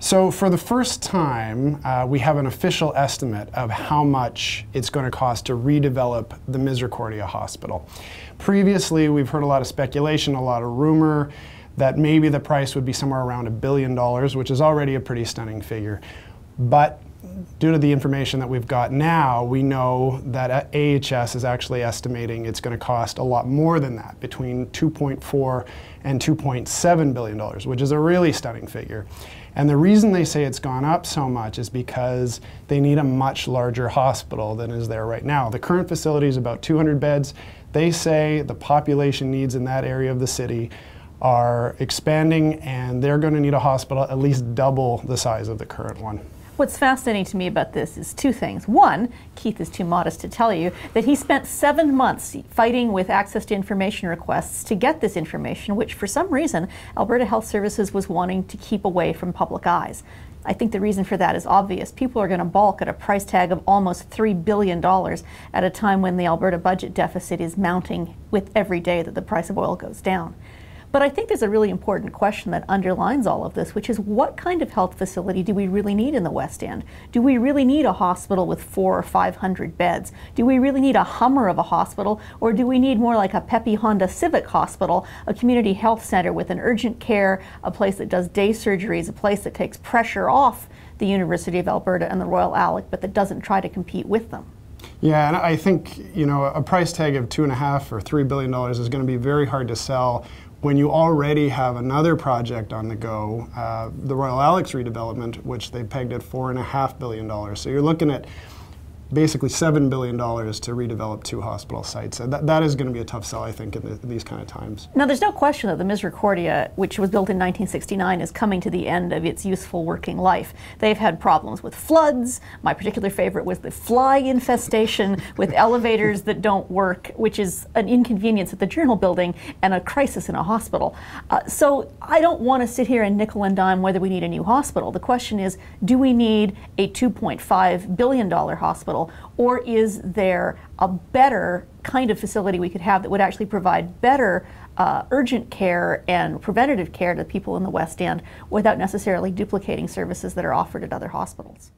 So for the first time, we have an official estimate of how much it's going to cost to redevelop the Misericordia Hospital. Previously, we've heard a lot of speculation, a lot of rumor that maybe the price would be somewhere around $1 billion, which is already a pretty stunning figure. But due to the information that we've got now, we know that AHS is actually estimating it's going to cost a lot more than that, between $2.4 and $2.7 billion, which is a really stunning figure. And the reason they say it's gone up so much is because they need a much larger hospital than is there right now. The current facility is about 200 beds. They say the population needs in that area of the city are expanding, and they're going to need a hospital at least double the size of the current one. What's fascinating to me about this is two things. One, Keith is too modest to tell you that he spent 7 months fighting with access to information requests to get this information, which for some reason Alberta Health Services was wanting to keep away from public eyes. I think the reason for that is obvious. People are going to balk at a price tag of almost $3 billion at a time when the Alberta budget deficit is mounting with every day that the price of oil goes down. But I think there's a really important question that underlines all of this, which is what kind of health facility do we really need in the West End? Do we really need a hospital with 400 or 500 beds? Do we really need a Hummer of a hospital? Or do we need more like a peppy Honda Civic hospital, a community health center with an urgent care, a place that does day surgeries, a place that takes pressure off the University of Alberta and the Royal ALEC, but that doesn't try to compete with them? Yeah, and I think, you know, a price tag of $2.5 or $3 billion is going to be very hard to sell when you already have another project on the go, the Royal ALEC's redevelopment, which they pegged at $4.5 billion. So you're looking at basically $7 billion to redevelop 2 hospital sites. That is going to be a tough sell, I think, in these kind of times. Now, there's no question that the Misericordia, which was built in 1969, is coming to the end of its useful working life. They've had problems with floods. My particular favorite was the fly infestation with elevators that don't work, which is an inconvenience at the Journal building and a crisis in a hospital. So I don't want to sit here and nickel and dime whether we need a new hospital. The question is, do we need a $2.5 billion hospital? Or is there a better kind of facility we could have that would actually provide better urgent care and preventative care to people in the West End without necessarily duplicating services that are offered at other hospitals?